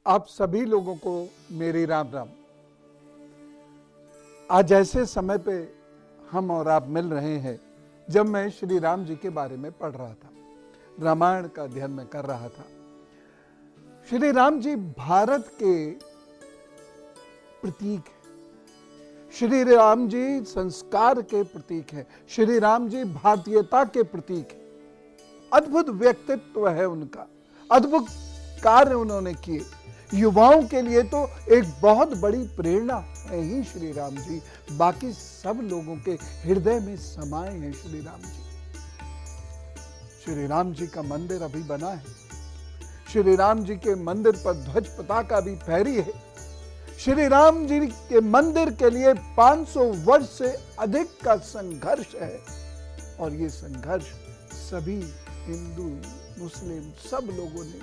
आप सभी लोगों को मेरी राम राम। आज ऐसे समय पे हम और आप मिल रहे हैं जब मैं श्री राम जी के बारे में पढ़ रहा था, रामायण का अध्ययन में कर रहा था। श्री राम जी भारत के प्रतीक है, श्री राम जी संस्कार के प्रतीक है, श्री राम जी भारतीयता के प्रतीक है। अद्भुत व्यक्तित्व है उनका, अद्भुत कार्य उन्होंने किए। युवाओं के लिए तो एक बहुत बड़ी प्रेरणा है ही श्री राम जी। बाकी सब लोगों के हृदय में समाये हैं श्री राम जी। श्री राम जी का मंदिर अभी बना है। श्री राम जी के मंदिर पर ध्वज पताका भी फहरी है। श्री राम जी के मंदिर के लिए 500 वर्ष से अधिक का संघर्ष है और ये संघर्ष सभी हिंदू मुस्लिम सब लोगों ने,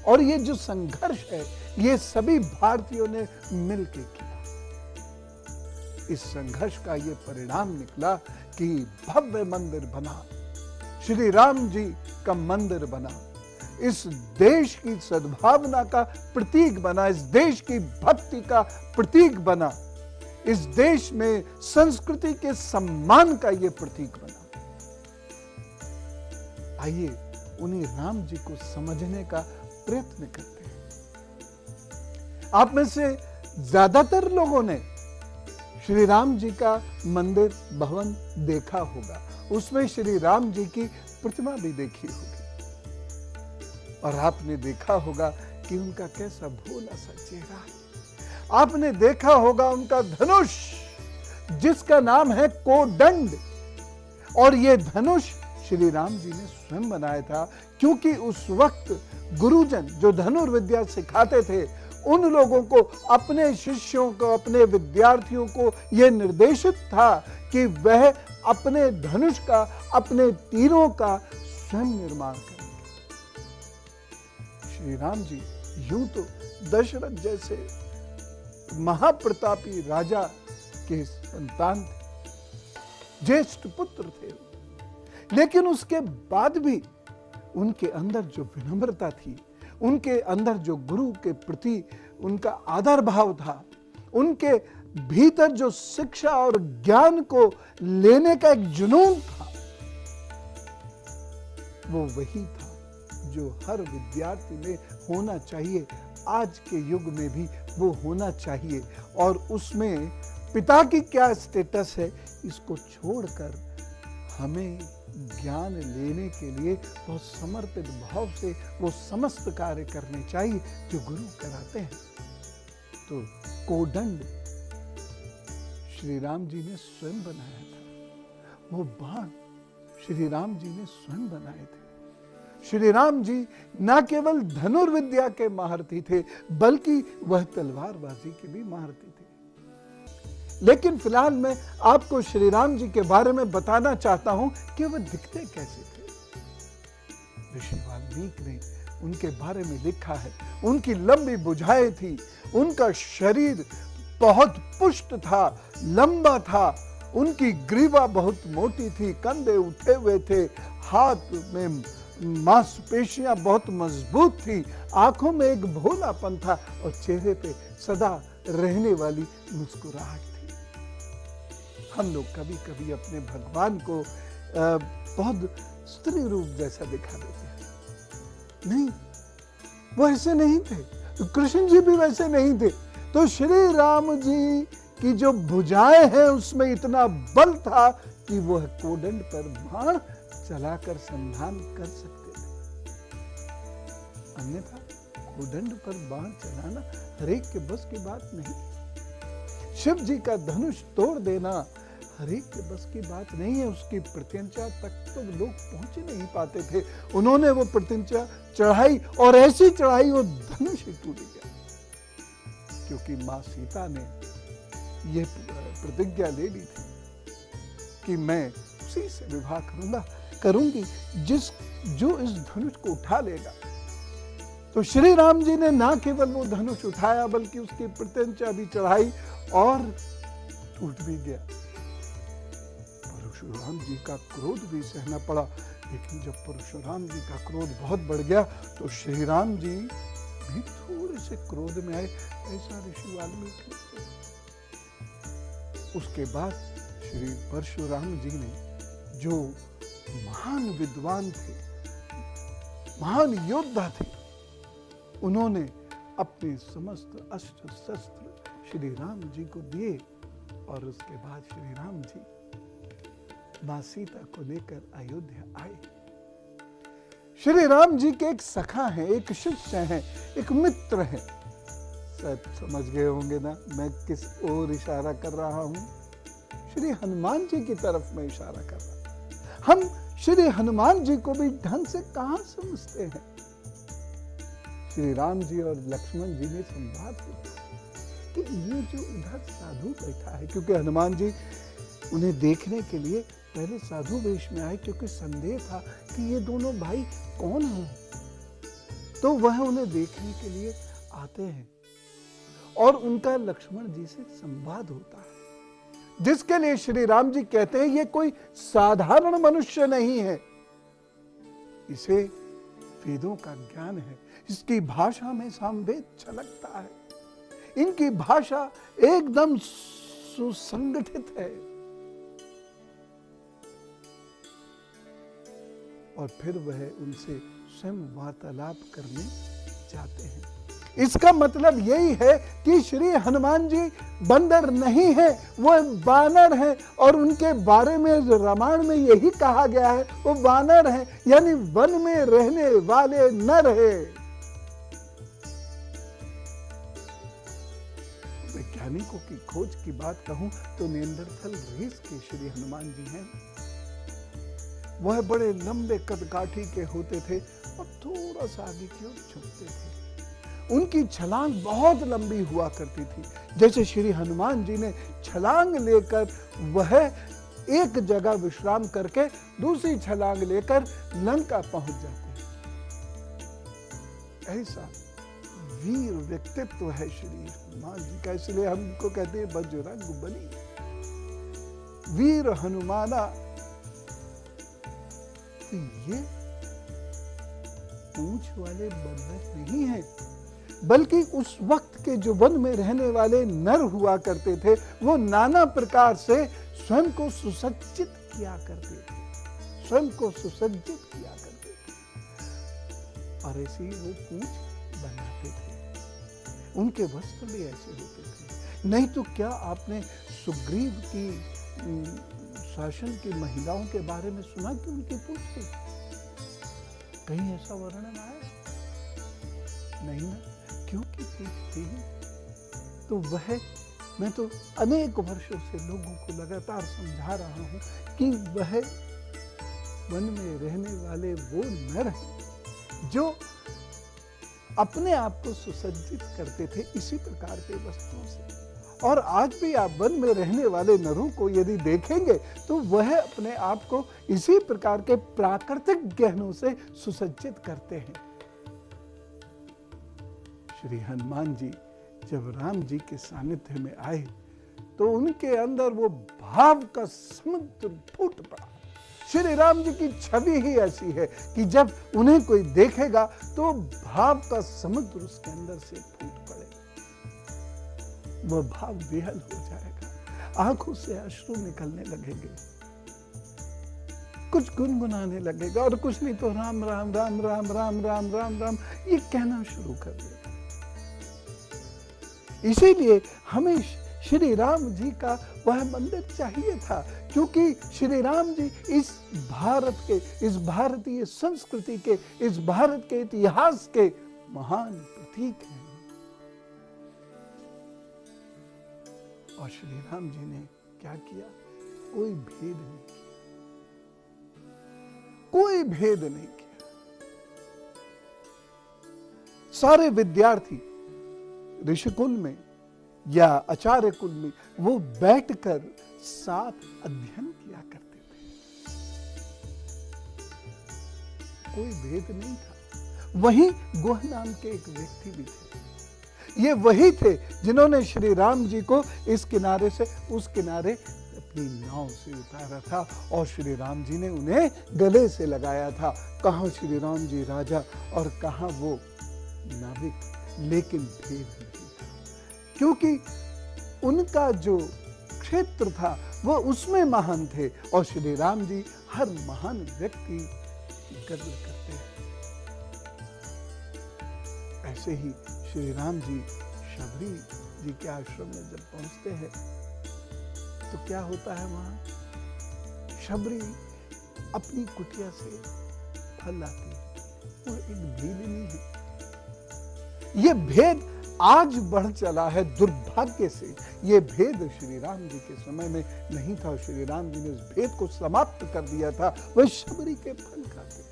और ये जो संघर्ष है ये सभी भारतीयों ने मिलकर किया। इस संघर्ष का ये परिणाम निकला कि भव्य मंदिर बना, श्री राम जी का मंदिर बना, इस देश की सद्भावना का प्रतीक बना, इस देश की भक्ति का प्रतीक बना, इस देश में संस्कृति के सम्मान का ये प्रतीक बना। आइए उन्हीं राम जी को समझने का प्रयत्न करते हैं। आप में से ज्यादातर लोगों ने श्री राम जी का मंदिर भवन देखा होगा, उसमें श्री राम जी की प्रतिमा भी देखी होगी और आपने देखा होगा कि उनका कैसा भोला सा चेहरा है। आपने देखा होगा उनका धनुष जिसका नाम है कोदंड, और ये धनुष श्री राम जी ने स्वयं बनाया था, क्योंकि उस वक्त गुरुजन जो धनुर्विद्या सिखाते थे उन लोगों को, अपने शिष्यों को, अपने विद्यार्थियों को यह निर्देशित था कि वह अपने धनुष का, अपने तीरों का स्वयं निर्माण करेंगे। श्री राम जी यूं तो दशरथ जैसे महाप्रतापी राजा के संतान थे, ज्येष्ठ पुत्र थे, लेकिन उसके बाद भी उनके अंदर जो विनम्रता थी, उनके अंदर जो गुरु के प्रति उनका आदर भाव था, उनके भीतर जो शिक्षा और ज्ञान को लेने का एक जुनून था, वो वही था जो हर विद्यार्थी में होना चाहिए, आज के युग में भी वो होना चाहिए। और उसमें पिता की क्या स्टेटस है इसको छोड़कर हमें ज्ञान लेने के लिए बहुत समर्पित भाव से वो समस्त कार्य करने चाहिए जो गुरु कराते हैं। तो कोदंड श्री राम जी ने स्वयं बनाया था, वो बाण श्री राम जी ने स्वयं बनाए थे। श्री राम जी न केवल धनुर्विद्या के महारथी थे बल्कि वह तलवारबाजी के भी महारथी थे। लेकिन फिलहाल मैं आपको श्री राम जी के बारे में बताना चाहता हूं कि वह दिखते कैसे थे। ऋषि वाल्मीकि ने उनके बारे में लिखा है, उनकी लंबी भुजाएं थी, उनका शरीर बहुत पुष्ट था, लंबा था, उनकी ग्रीवा बहुत मोटी थी, कंधे उठे हुए थे, हाथ में मांसपेशियां बहुत मजबूत थी, आंखों में एक भोलापन था और चेहरे पे सदा रहने वाली मुस्कुराहट थी। हम लोग कभी कभी अपने भगवान को बहुत स्त्री रूप जैसा दिखा देते हैं। नहीं, वो ऐसे नहीं थे, कृष्ण जी भी वैसे नहीं थे। तो श्री राम जी की जो भुजाएं हैं उसमें इतना बल था कि वह कोदंड पर बाण चलाकर संधान कर सकते थे। अन्यथा कोदंड पर बाण चलाना हरेक के बस की बात नहीं। शिव जी का धनुष तोड़ देना हरेक के बस की बात नहीं है। उसकी प्रत्यंचा तक तो लोग पहुंच ही नहीं पाते थे। उन्होंने वो प्रत्यंचा चढ़ाई और ऐसी चढ़ाई वो धनुष ही टूट गया, क्योंकि मां सीता ने यह प्रतिज्ञा ले ली थी कि मैं उसी से विवाह करूंगी जो इस धनुष को उठा लेगा। तो श्री राम जी ने ना केवल वो धनुष उठाया बल्कि उसकी प्रत्यंचा भी चढ़ाई और टूट भी गया। परशुराम जी का क्रोध भी सहना पड़ा, लेकिन जब परशुराम जी का क्रोध बहुत बढ़ गया तो श्री राम जी भी थोड़े से क्रोध में आए, ऐसा ऋषि वाल्मीकि। उसके बाद श्री परशुराम जी ने, जो महान विद्वान थे, महान योद्धा थे, उन्होंने अपने समस्त अस्त्र शस्त्र श्री राम जी को दिए और उसके बाद श्री राम जी मां सीता को लेकर अयोध्या आए। श्री राम जी के एक सखा हैं, एक शिष्य हैं, एक मित्र हैं। शायद समझ गए होंगे ना मैं किस ओर इशारा कर रहा हूं। श्री हनुमान जी की तरफ मैं इशारा कर रहा हूं। हम श्री हनुमान जी को भी ढंग से कहां समझते हैं। श्री राम जी और लक्ष्मण जी ने संवाद किया कि ये जो उधर साधु बैठा है, क्योंकि हनुमान जी उन्हें देखने के लिए पहले साधु वेश में आए, क्योंकि संदेह था कि ये दोनों भाई कौन हैं। तो वह उन्हें देखने के लिए आते हैं और उनका लक्ष्मण जी से संवाद होता है, जिसके लिए श्री राम जी कहते हैं ये कोई साधारण मनुष्य नहीं है, इसे वेदों का ज्ञान है, इसकी भाषा में सामवेद छलकता है, इनकी भाषा एकदम सुसंगठित है। और फिर वह उनसे स्वयं वार्तालाप करने जाते हैं। इसका मतलब यही है कि श्री हनुमान जी बंदर नहीं है, वो वानर है, और उनके बारे में रामायण में यही कहा गया है, वो वानर है, यानी वन में रहने वाले नर है। वैज्ञानिकों की खोज की बात कहूं तो निएंडरथल रेस के श्री हनुमान जी हैं। वह बड़े लंबे कदकाठी के होते थे और थोड़ा सा आगे की ओर झुकते थे। उनकी छलांग बहुत लंबी हुआ करती थी। जैसे श्री हनुमान जी ने छलांग लेकर वह एक जगह विश्राम करके दूसरी छलांग लेकर लंका पहुंच जाते हैं। ऐसा वीर व्यक्तित्व है श्री हनुमान जी का, इसलिए हम इनको कहते हैं बजरंग बली, वीर हनुमाना। तो ये पूंछ वाले बंदर नहीं है, बल्कि उस वक्त के जो वन में रहने वाले नर हुआ करते थे, वो नाना प्रकार से स्वयं को सुसज्जित किया करते थे, स्वयं को सुसज्जित किया करते थे, और ऐसे ही वो पूंछ बनाते थे। उनके वस्त्र भी ऐसे होते थे। नहीं तो क्या आपने सुग्रीव की शासन की महिलाओं के बारे में सुना कि उनकी पूंछ थी? कहीं ऐसा वर्णन आया? नहीं ना, क्योंकि पूंछ थी। तो वह, मैं तो अनेक वर्षों से लोगों को लगातार समझा रहा हूं कि वह वन में रहने वाले वो नर हैं जो अपने आप को सुसज्जित करते थे इसी प्रकार के वस्त्रों से। और आज भी आप वन में रहने वाले नरों को यदि देखेंगे तो वह अपने आप को इसी प्रकार के प्राकृतिक गहनों से सुसज्जित करते हैं। श्री हनुमान जी जब राम जी के सानिध्य में आए तो उनके अंदर वो भाव का समुद्र फूट पड़ा। श्री राम जी की छवि ही ऐसी है कि जब उन्हें कोई देखेगा तो भाव का समुद्र उसके अंदर से फूट पड़े, वह भाव बेहल हो जाएगा, आंखों से अश्रु निकलने लगेंगे, कुछ गुनगुनाने लगेगा, और कुछ नहीं तो राम राम राम राम राम राम राम राम ये कहना शुरू कर देगा। इसीलिए हमें श्री राम जी का वह मंदिर चाहिए था, क्योंकि श्री राम जी इस भारत के, इस भारतीय संस्कृति के, इस भारत के इतिहास के महान प्रतीक हैं। और श्री राम जी ने क्या किया? कोई भेद नहीं किया, कोई भेद नहीं किया। सारे विद्यार्थी ऋषिकुल में या आचार्य कुल में वो बैठकर साथ अध्ययन किया करते थे, कोई भेद नहीं था। वहीं गोह नाम के एक व्यक्ति भी थे। ये वही थे जिन्होंने श्री राम जी को इस किनारे से उस किनारे अपनी नाव से उतारा था और श्री राम जी ने उन्हें गले से लगाया था। कहाँ श्री राम जी राजा और कहाँ वो नाविक, लेकिन भेद नहीं था, क्योंकि उनका जो क्षेत्र था वो उसमें महान थे। और श्री राम जी हर महान व्यक्ति की कद्र करते हैं। ऐसे ही श्री राम जी शबरी जी के आश्रम में जब पहुंचते हैं तो क्या होता है वहां? शबरी अपनी कुटिया से फल लाती है, वो एक भीलिनी है। ये भेद आज बढ़ चला है, दुर्भाग्य से ये भेद श्री राम जी के समय में नहीं था। श्री राम जी ने उस भेद को समाप्त कर दिया था। वह शबरी के फल खाते।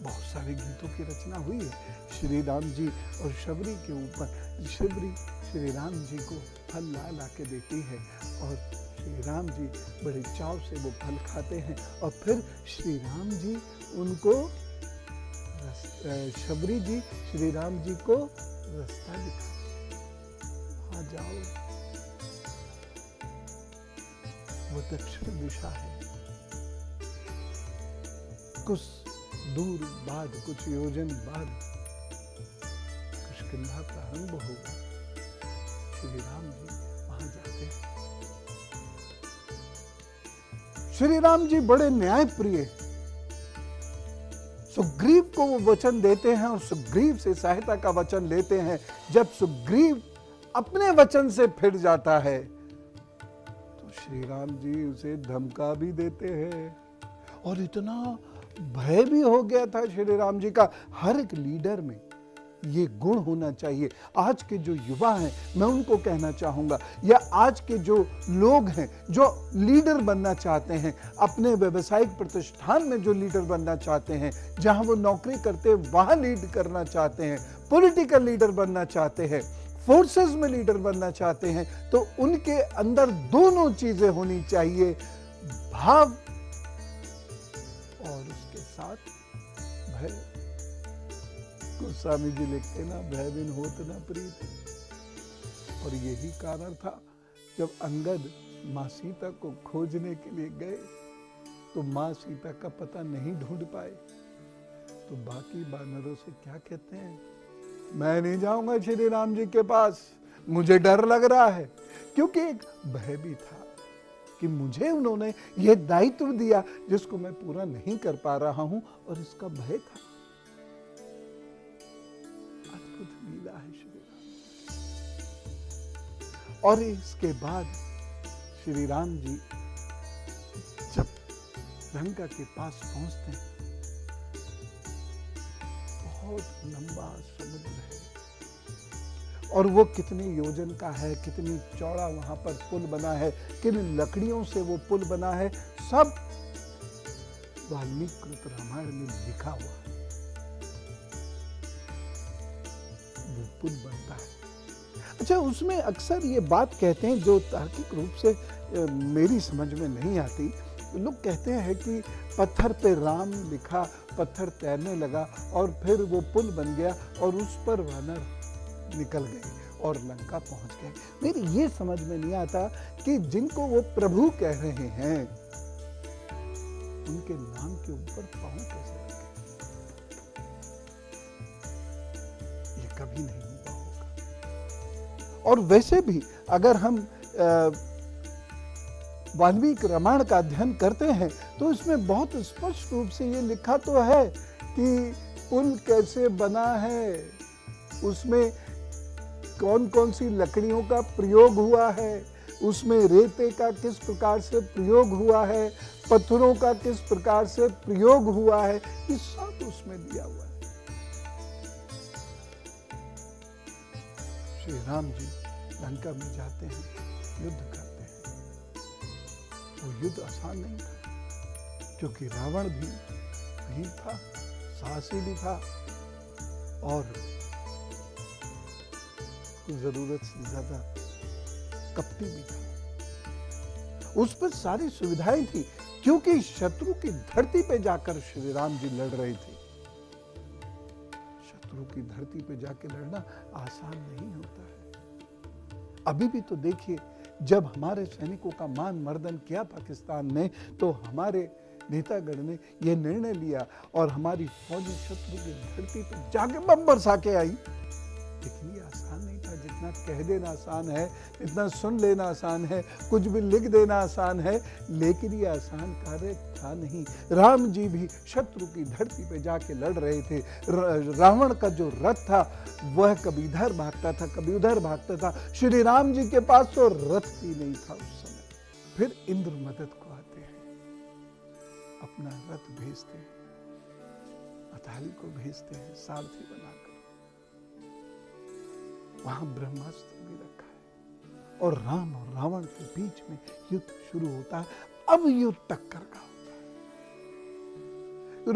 बहुत सारे गीतों की रचना हुई है श्री राम जी और शबरी के ऊपर। शबरी श्री राम जी को फल ला ला के देती है और श्री राम जी बड़े चाव से वो फल खाते हैं और फिर श्री राम जी उनको शबरी जी श्री राम जी को रास्ता दिखाते, वहां जाओ, वो दक्षिण दिशा है। कुछ दूर बाद, कुछ योजन बाद किष्किंधा प्रारंभ होगा। श्री राम जी वहां जाते हैं। श्री राम जी बड़े न्याय प्रिय, सुग्रीव को वो वचन देते हैं और सुग्रीव से सहायता का वचन लेते हैं। जब सुग्रीव अपने वचन से फिर जाता है तो श्री राम जी उसे धमका भी देते हैं। और इतना भय भी हो गया था श्री राम जी का। हर एक लीडर में ये गुण होना चाहिए। आज के जो युवा हैं, मैं उनको कहना चाहूंगा, या आज के जो लोग हैं जो लीडर बनना चाहते हैं, अपने व्यवसायिक प्रतिष्ठान में जो लीडर बनना चाहते हैं, जहां वो नौकरी करते हैं वहां लीड करना चाहते हैं, पॉलिटिकल लीडर बनना चाहते हैं, फोर्सेस में लीडर बनना चाहते हैं, तो उनके अंदर दोनों चीजें होनी चाहिए, भाव और उसके साथ भय। गोस्वामी जी लिखते ना, भय बिन होत न प्रीत। और यही कारण था जब अंगद माँ सीता को खोजने के लिए गए तो माँ सीता का पता नहीं ढूंढ पाए, तो बाकी वानरों से क्या कहते हैं? मैं नहीं जाऊंगा श्री राम जी के पास, मुझे डर लग रहा है। क्योंकि एक भय भी था कि मुझे उन्होंने यह दायित्व दिया जिसको मैं पूरा नहीं कर पा रहा हूं, और इसका भय था। लीला है श्री राम। और इसके बाद श्री राम जी जब लंका के पास पहुंचते हैं, बहुत लंबा समुद्र है और वो कितने योजन का है, कितनी चौड़ा वहां पर पुल बना है, किन लकड़ियों से वो पुल बना है, सब वाल्मीकि कृत रामायण में लिखा हुआ है। वो पुल बनता है। अच्छा, उसमें अक्सर ये बात कहते हैं जो तार्किक रूप से मेरी समझ में नहीं आती। लोग कहते हैं कि पत्थर पे राम लिखा, पत्थर तैरने लगा और फिर वो पुल बन गया और उस पर वानर निकल गए और लंका पहुंच गए। मेरी ये समझ में नहीं आता कि जिनको वो प्रभु कह रहे हैं उनके नाम के ऊपर पांव कैसे रखे? ये कभी नहीं हुआ होगा। और वैसे भी अगर हम वाल्मीकि रामायण का अध्ययन करते हैं तो इसमें बहुत स्पष्ट रूप से ये लिखा तो है कि पुल कैसे बना है, उसमें कौन कौन सी लकड़ियों का प्रयोग हुआ है, उसमें रेते का किस प्रकार से प्रयोग हुआ है, पत्थरों का किस प्रकार से प्रयोग हुआ है, ये सब उसमें दिया हुआ है। श्री राम जी लंका में जाते हैं, युद्ध करते हैं। वो युद्ध आसान नहीं था क्योंकि रावण भी वीर था, साहसी भी था और जरूरत से ज्यादा कपटी भी था। उस पर सारी सुविधाएं थी क्योंकि शत्रु की धरती पे जाकर श्री राम जी लड़ रहे थे। शत्रु की धरती पे जाके लड़ना आसान नहीं होता है। अभी भी तो देखिए, जब हमारे सैनिकों का मान मर्दन किया पाकिस्तान ने, तो हमारे नेतागण ने यह निर्णय लिया और हमारी फौजी शत्रु की धरती पर जाके बम बरसा के आई। लेकिन ये आसान नहीं था। जितना कह देना आसान है, इतना सुन लेना आसान है, कुछ भी लिख देना आसान है, लेकिन ये आसान कार्य था नहीं। राम जी भी शत्रु की धरती पे जाके लड़ रहे थे। रावण का जो रथ था वह कभी इधर भागता था, कभी उधर भागता था। श्री राम जी के पास तो रथ भी नहीं था उस समय। फिर इंद्र मदद को आते हैं, अपना रथ भेजते हैं, अताली को भेजते हैं सारथी बनाकर। वहां ब्रह्मास्त्र भी रखा है और राम और रावण के बीच में युद्ध शुरू होता है। अब युद्ध टक्कर का होता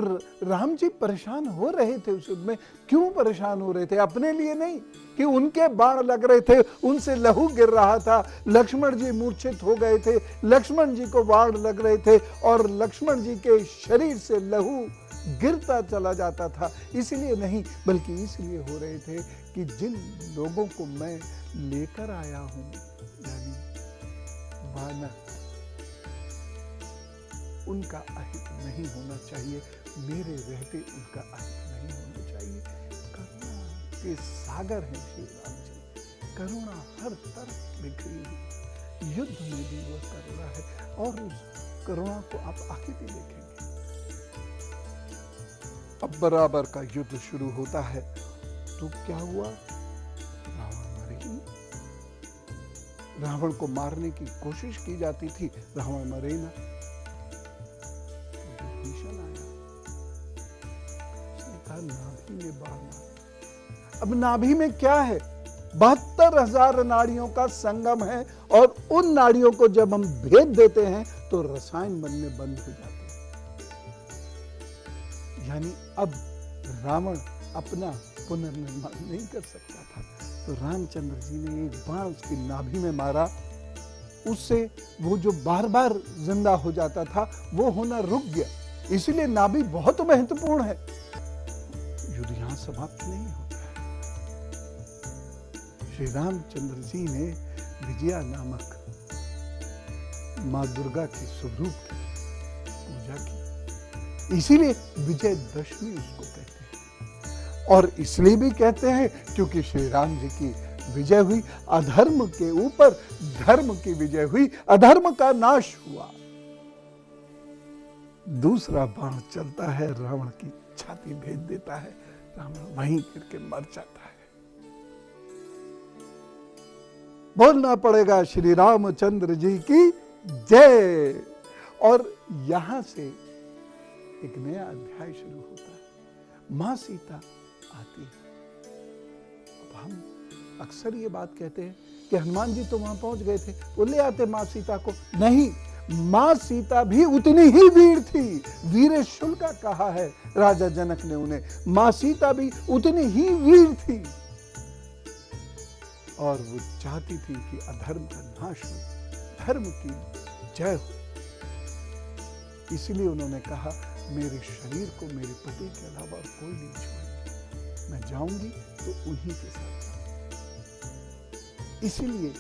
है। राम जी परेशान हो रहे थे उस युद्ध में। क्यों परेशान हो रहे थे? अपने लिए नहीं कि उनके बाण लग रहे थे, उनसे लहू गिर रहा था, लक्ष्मण जी मूर्छित हो गए थे, लक्ष्मण जी को बाण लग रहे थे और लक्ष्मण जी के शरीर से लहू गिरता चला जाता था, इसलिए नहीं, बल्कि इसलिए हो रहे थे कि जिन लोगों को मैं लेकर आया हूं, यानी वानर, उनका अहित नहीं होना चाहिए, मेरे रहते उनका अहित नहीं होना चाहिए। करुणा के सागर हैं श्री राम जी, करुणा हर तरफ बिखरी हुई। युद्ध में भी वह करुणा है और उस करुणा को आप आगे भी देखेंगे। अब बराबर का युद्ध शुरू होता है तो क्या हुआ? रावण मरे ही। रावण को मारने की कोशिश की जाती थी, रावण मरे ना। विभीषण आया, उसने कहा नाभि में बाण मार। अब नाभि में क्या है? 72,000 नाड़ियों का संगम है और उन नाड़ियों को जब हम भेद देते हैं तो रसायन बनने बंद हो जाते हैं। यानी अब रावण अपना पुनर्निर्माण नहीं कर सकता था, तो रामचंद्र जी ने एक बाण उसकी नाभि में मारा। उससे वो जो बार बार जिंदा हो जाता था वो होना रुक गया। इसलिए नाभि बहुत महत्वपूर्ण है। युद्ध यहां समाप्त नहीं होता है। श्री रामचंद्र जी ने विजया नामक मां दुर्गा के स्वरूप की पूजा की, इसीलिए विजयदशमी उसको कहते हैं। और इसलिए भी कहते हैं क्योंकि श्री राम जी की विजय हुई, अधर्म के ऊपर धर्म की विजय हुई, अधर्म का नाश हुआ। दूसरा बाण चलता है, रावण की छाती भेद देता है, रावण वहीं गिर के मर जाता है। बोलना पड़ेगा श्री रामचंद्र जी की जय। और यहां से एक नया अध्याय शुरू होता है। मां सीता आती है। अब हम अक्सर ये बात कहते हैं कि हनुमान जी तो वहां पहुंच गए थे, वो ले आते मां सीता को। नहीं, मां सीता भी उतनी ही वीर थी। वीर शुल्का कहा है राजा जनक ने उन्हें। मां सीता भी उतनी ही वीर थी और वो चाहती थी कि अधर्म का नाश हो, धर्म की जय हो। इसलिए उन्होंने कहा मेरे शरीर को मेरे पति के अलावा और कोई नहीं छुएगा, मैं जाऊंगी तो उन्हीं के साथ जाऊंगी। इसीलिए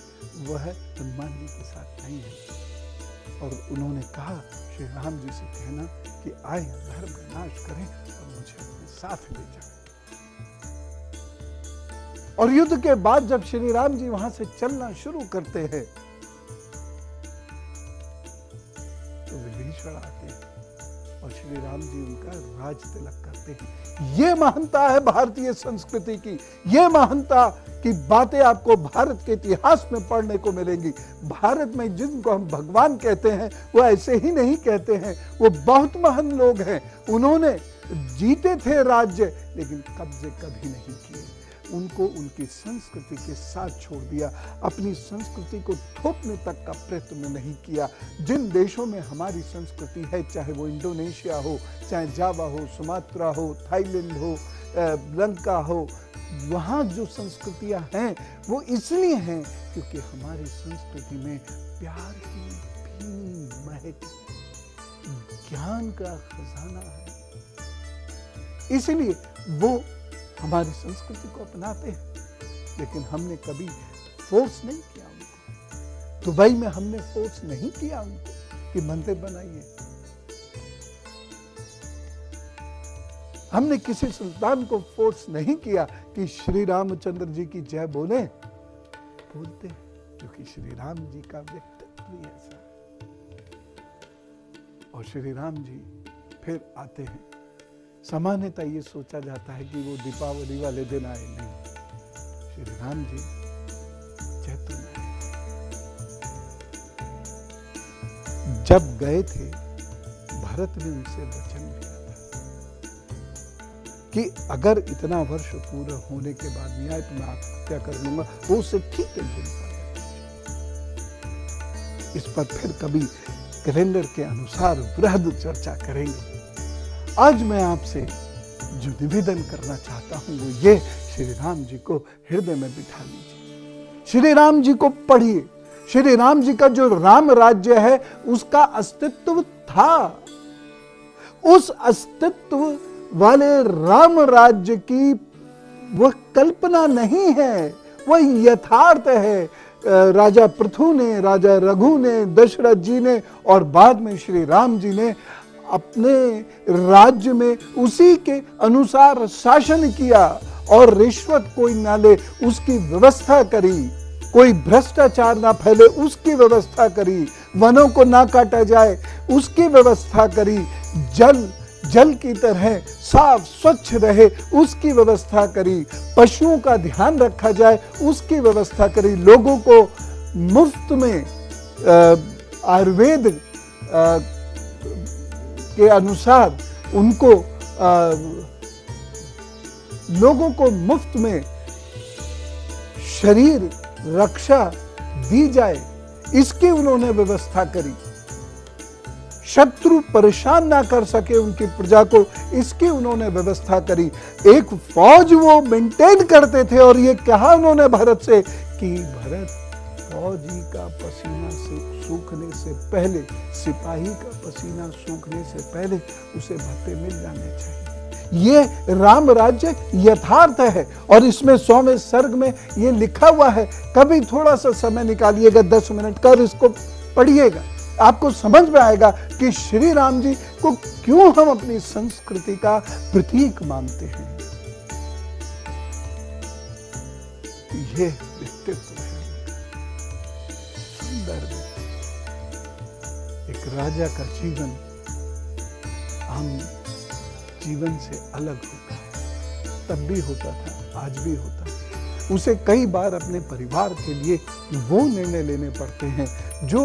वह हनुमान जी के साथ नहीं है। और उन्होंने कहा श्री राम जी से कहना कि आए धर्म का नाश करें और मुझे अपने साथ ले जाएं। और युद्ध के बाद जब श्री राम जी वहां से चलना शुरू करते हैं तो विभीषण आते हैं और श्री राम जी उनका राज तिलक करते हैं। ये महानता है भारतीय संस्कृति की। ये महानता की बातें आपको भारत के इतिहास में पढ़ने को मिलेंगी। भारत में जिनको हम भगवान कहते हैं वो ऐसे ही नहीं कहते हैं, वो बहुत महान लोग हैं। उन्होंने जीते थे राज्य लेकिन कब्जे कभी नहीं किए। उनको उनकी संस्कृति के साथ छोड़ दिया, अपनी संस्कृति को थोपने तक का प्रयत्न नहीं किया। जिन देशों में हमारी संस्कृति है, चाहे वो इंडोनेशिया हो, चाहे जावा हो, सुमात्रा हो, थाईलैंड हो, लंका हो, वहाँ जो संस्कृतियाँ हैं वो इसलिए हैं क्योंकि हमारी संस्कृति में प्यार की भीनी महक, ज्ञान का खजाना है। इसलिए वो हमारी संस्कृति को अपनाते हैं। लेकिन हमने कभी फोर्स नहीं किया उनको। दुबई में हमने फोर्स नहीं किया उनको कि मंदिर बनाइए। हमने किसी सुल्तान को फोर्स नहीं किया कि श्री रामचंद्र जी की जय बोले, बोलते हैं क्योंकि श्री राम जी का व्यक्तित्व ही ऐसा। और श्री राम जी फिर आते हैं। सामान्यतः ये सोचा जाता है कि वो दीपावली वाले दिन आए, नहीं, श्री राम जी चैत्र में आए। जब गए थे, भरत ने उनसे वचन लिया था कि अगर इतना वर्ष पूरा होने के बाद नहीं आए तो मैं आत्महत्या कर लूंगा। वो उसे ठीक दिन पाया। इस पर फिर कभी कैलेंडर के अनुसार वृहद चर्चा करेंगे। आज मैं आपसे जो निवेदन करना चाहता हूं वो ये, श्री राम जी को हृदय में बिठा लीजिए, श्री राम जी को पढ़िए। श्री राम जी का जो राम राज्य है उसका अस्तित्व था। उस अस्तित्व वाले राम राज्य की वह कल्पना नहीं है, वह यथार्थ है। राजा पृथु ने, राजा रघु ने, दशरथ जी ने और बाद में श्री राम जी ने अपने राज्य में उसी के अनुसार शासन किया और रिश्वत कोई ना ले उसकी व्यवस्था करी, कोई भ्रष्टाचार ना फैले उसकी व्यवस्था करी, वनों को ना काटा जाए उसकी व्यवस्था करी, जल की तरह साफ स्वच्छ रहे उसकी व्यवस्था करी, पशुओं का ध्यान रखा जाए उसकी व्यवस्था करी, लोगों को मुफ्त में आयुर्वेद के अनुसार उनको लोगों को मुफ्त में शरीर रक्षा दी जाए, इसकी उन्होंने व्यवस्था करी। शत्रु परेशान ना कर सके उनकी प्रजा को, इसकी उन्होंने व्यवस्था करी। एक फौज वो मेंटेन करते थे और ये कहा उन्होंने भरत से कि भरत, फौजी का पसीना सूखने से पहले, सिपाही का पसीना सूखने से पहले उसे भत्ते मिल जाने चाहिए। ये राम राज्य यथार्थ है और इसमें 100वें सर्ग में ये लिखा हुआ है। कभी थोड़ा सा समय निकालिएगा, 10 मिनट कर इसको पढ़िएगा, आपको समझ में आएगा कि श्री राम जी को क्यों हम अपनी संस्कृति का प्रतीक मानते हैं। ये व्यक्तित्व है सुंदर। एक राजा का जीवन हम जीवन से अलग होता है, तब भी होता था, आज भी होता है। उसे कई बार अपने परिवार के लिए वो निर्णय लेने पड़ते हैं जो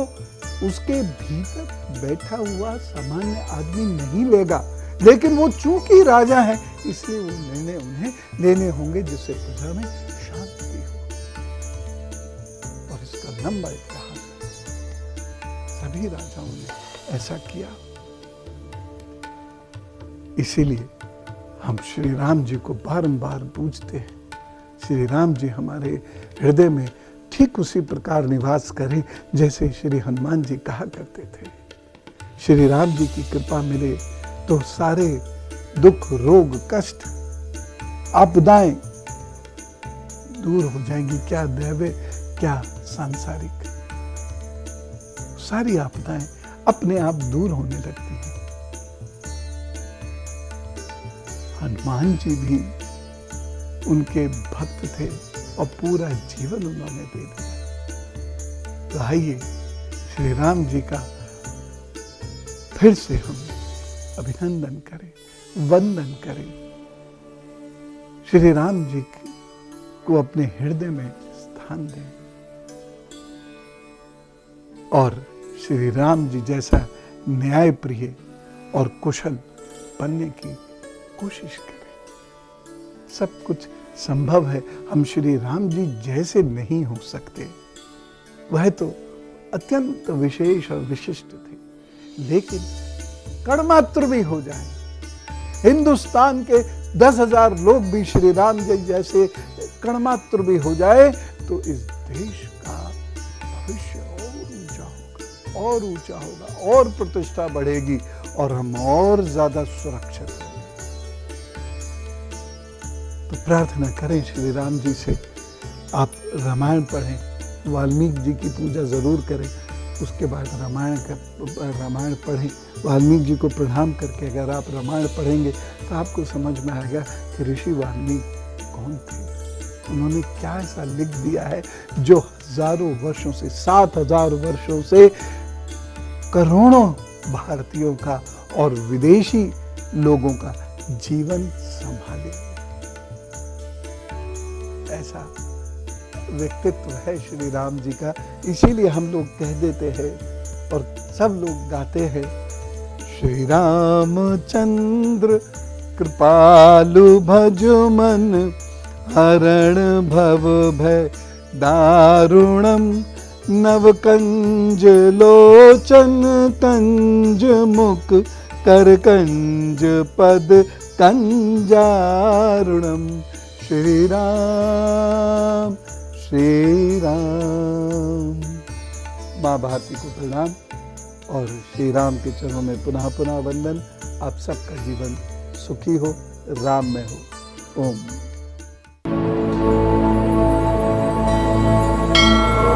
उसके भीतर बैठा हुआ सामान्य आदमी नहीं लेगा, लेकिन वो चूंकि राजा है इसलिए वो निर्णय उन्हें लेने होंगे जिससे प्रजा में शांति हो। और इसका लंबा इतिहास है, सभी राजाओं ने ऐसा किया। इसीलिए हम श्री राम जी को बारंबार पूजते हैं। श्री राम जी हमारे हृदय में ठीक उसी प्रकार निवास करें जैसे श्री हनुमान जी कहा करते थे। श्री राम जी की कृपा मिले तो सारे दुख, रोग, कष्ट, आपदाएं दूर हो जाएंगी। क्या दैवीय, क्या सांसारिक, सारी आपदाएं अपने आप दूर होने लगती हैं। हनुमान जी भी उनके भक्त थे और पूरा जीवन उन्होंने दे दिया। तो आइए श्री राम जी का फिर से हम अभिनंदन करें, वंदन करें। श्री राम जी को अपने हृदय में स्थान दें और श्री राम जी जैसा न्याय प्रिय और कुशल बनने की कोशिश करें। सब कुछ संभव है। हम श्री राम जी जैसे नहीं हो सकते, वह तो अत्यंत विशेष और विशिष्ट थे, लेकिन कणमात्र भी हो जाए, हिंदुस्तान के 10,000 लोग भी श्री राम जी जैसे कणमात्र भी हो जाए तो इस देश का भविष्य और ऊंचा होगा और प्रतिष्ठा बढ़ेगी और हम और ज्यादा सुरक्षित होंगे। तो प्रार्थना करें श्री राम जी से, आप रामायण पढ़ें, वाल्मीकि जी की पूजा जरूर करें, उसके बाद रामायण पढ़ें। वाल्मीकि जी को प्रणाम करके अगर आप रामायण पढ़ेंगे तो आपको समझ में आएगा कि ऋषि वाल्मीकि कौन थे, उन्होंने क्या ऐसा लिख दिया है जो हजारों वर्षों से, 7,000 वर्षों से करोड़ों भारतीयों का और विदेशी लोगों का जीवन संभाले। ऐसा व्यक्तित्व है श्री राम जी का। इसीलिए हम लोग कह देते हैं और सब लोग गाते हैं, श्री रामचंद्र कृपालु भजो मन, हरण भव भय दारुणम, नव कंज लोचन कंज मुख, कर कंज पद कंजारुणम। श्री राम श्री राम। माँ भारती को प्रणाम और श्री राम के चरणों में पुनः पुनः वंदन। आप सबका जीवन सुखी हो, राम में हो। ओम।